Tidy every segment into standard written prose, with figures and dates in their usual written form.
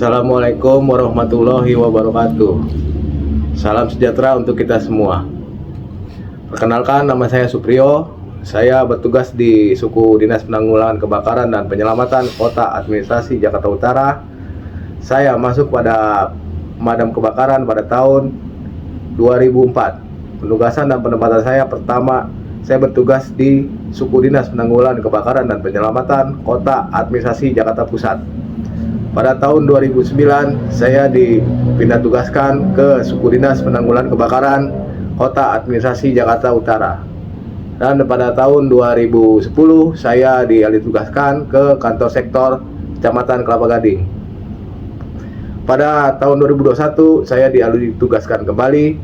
Assalamualaikum warahmatullahi wabarakatuh. Salam sejahtera untuk kita semua. Perkenalkan, nama saya Supriyo. Saya bertugas di Suku Dinas Penanggulangan Kebakaran dan Penyelamatan Kota Administrasi Jakarta Utara. Saya masuk pada pemadam kebakaran pada tahun 2004. Penugasan dan penempatan saya pertama, saya bertugas di Suku Dinas Penanggulangan Kebakaran dan Penyelamatan Kota Administrasi Jakarta Pusat. Pada tahun 2009, saya dipindah tugaskan ke Suku Dinas Penanggulangan Kebakaran Kota Administrasi Jakarta Utara. Dan pada tahun 2010, saya dialih tugaskan ke kantor sektor Kecamatan Kelapa Gading. Pada tahun 2021, saya dialih tugaskan kembali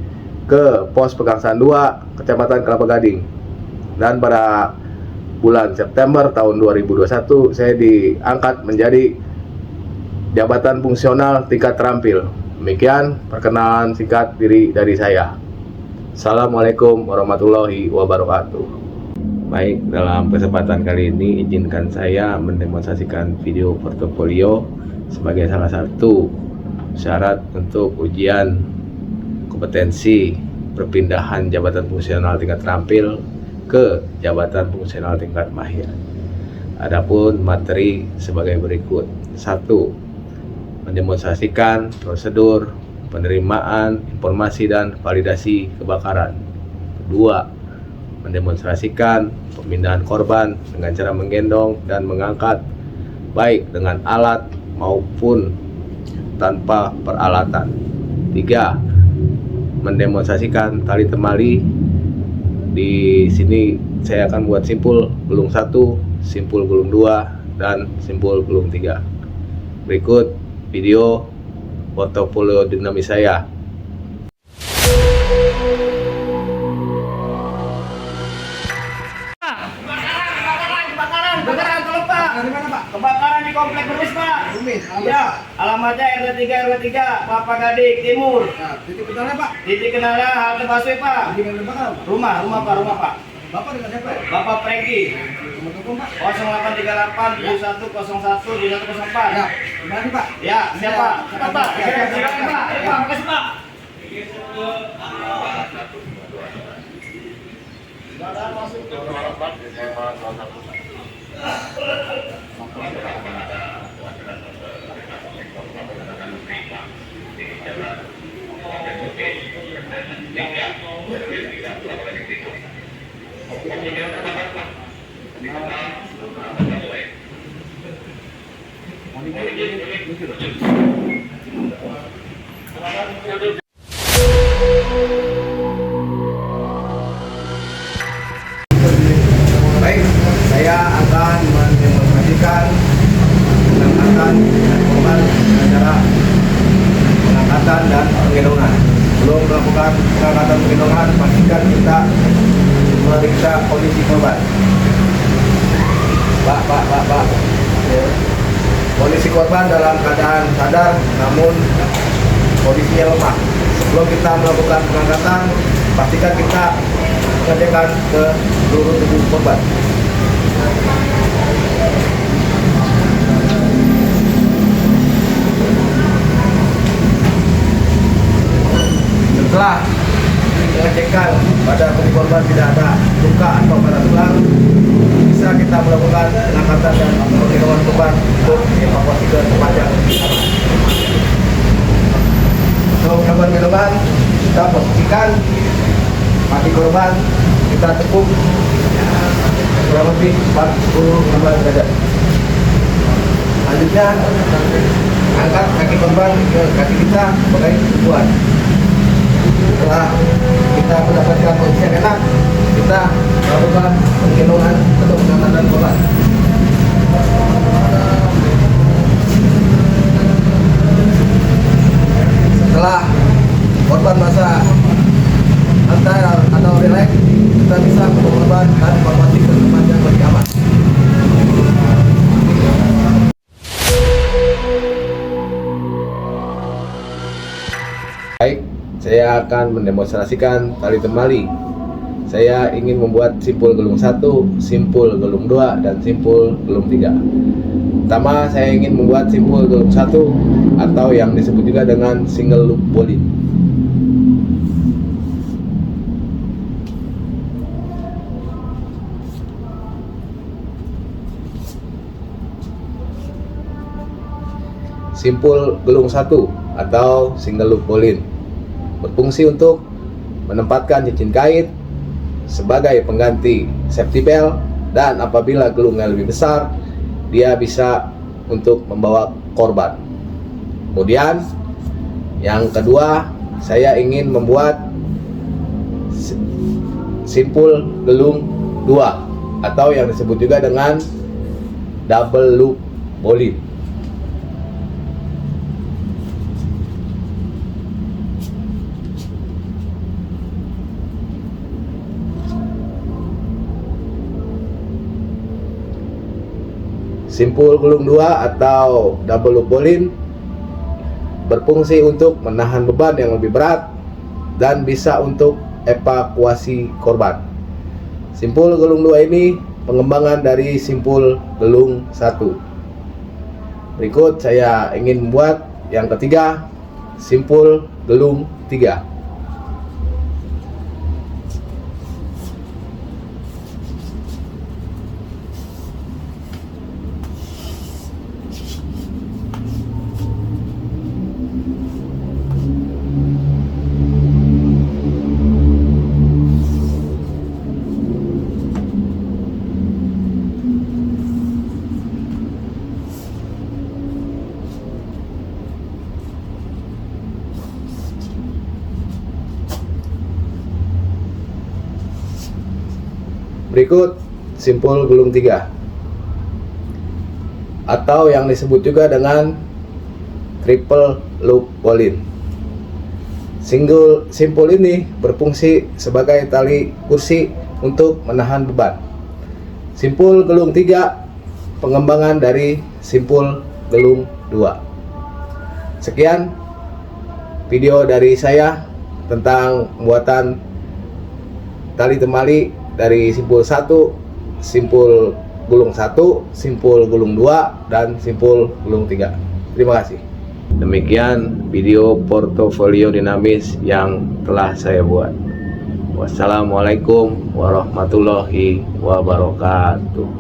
ke Pos Pegangsaan 2, Kecamatan Kelapa Gading. Dan pada bulan September tahun 2021, saya diangkat menjadi jabatan fungsional tingkat terampil. Demikian perkenalan singkat diri dari saya. Assalamualaikum warahmatullahi wabarakatuh. Baik, dalam kesempatan kali ini izinkan saya mendemonstrasikan video portofolio sebagai salah satu syarat untuk ujian kompetensi perpindahan jabatan fungsional tingkat terampil ke jabatan fungsional tingkat mahir. Adapun materi sebagai berikut. 1. Mendemonstrasikan prosedur penerimaan informasi dan validasi kebakaran. 2. Mendemonstrasikan pemindahan korban dengan cara menggendong dan mengangkat baik dengan alat maupun tanpa peralatan. 3. Mendemonstrasikan tali temali. Di sini saya akan buat simpul gulung 1, simpul gulung 2, dan simpul gulung 3. Berikut video portofolio dinamis saya. Kebakaran, tolong Pak. Dari mana Pak? Kebakaran di Komplek Bermis Pak. Bermis. Ya, alamatnya RT3 Kelapa Gading Timur. Nah, titik kenalnya Pak? Titik kenalnya halte busway Pak. Di mana Pak? Rumah Pak. Bapak dengan siapa? Bapak Pregi. Nomor telepon Pak? 0838 7101 2104. Ya, gimana Pak? Ya, siapa? Siapa Pak? Silakan Pak. Ya Pak, makasih Pak. Masuk ke Baik, saya akan mendemonstrasikan pengangkatan korban dengan cara pengangkatan dan penggendongan. Sebelum melakukan pengangkatan penggendongan, pastikan kita meriksa kondisi korban. Pak. Kondisi korban dalam keadaan sadar, namun kondisinya lemah. Sebelum kita melakukan pengangkatan, pastikan kita mengecekkan ke seluruh tubuh korban. Setelah pengecekan pada tubuh korban tidak ada luka atau patah tulang, bisa kita melakukan pengangkatan dan penggendongan korban untuk dievakuasi ke tempat yang lebih aman. Untuk melakukan penggendongan, kita posisikan kaki korban, kita tekuk kurang lebih 40-15 derajat. Selanjutnya, angkat kaki korban ke kaki kita sebagai tumpuan. Setelah kita mendapatkan posisi yang enak, kita melakukan penggendongan untuk pengangkatan korban. Setelah korban merasa santai atau rileks, kita bisa membawa korban dan evakuasi ke tempat yang lebih aman. Baik, saya akan mendemonstrasikan tali temali. saya ingin membuat simpul gelung 1, simpul gelung 2, dan simpul gelung 3. Pertama, saya ingin membuat simpul gelung 1 atau yang disebut juga dengan single loop bowline. Simpul gelung 1 atau single loop bowline berfungsi untuk menempatkan cincin kait sebagai pengganti safety belt, dan apabila gelungnya lebih besar, dia bisa untuk membawa korban. Kemudian yang kedua, saya ingin membuat simpul gelung 2 atau yang disebut juga dengan double loop bowline. Simpul gelung 2 atau double loop bowline berfungsi untuk menahan beban yang lebih berat dan bisa untuk evakuasi korban. Simpul gelung 2 ini pengembangan dari simpul gelung 1. Berikut saya ingin membuat yang ketiga, simpul gelung 3. Berikut simpul gelung 3 atau yang disebut juga dengan triple loop bowline. Simpul ini berfungsi sebagai tali kursi untuk menahan beban. Simpul gelung 3 pengembangan dari simpul gelung 2. Sekian video dari saya tentang pembuatan tali temali dari simpul 1, simpul gulung 1, simpul gulung 2, dan simpul gulung 3. Terima kasih. Demikian video portofolio dinamis yang telah saya buat. Wassalamualaikum warahmatullahi wabarakatuh.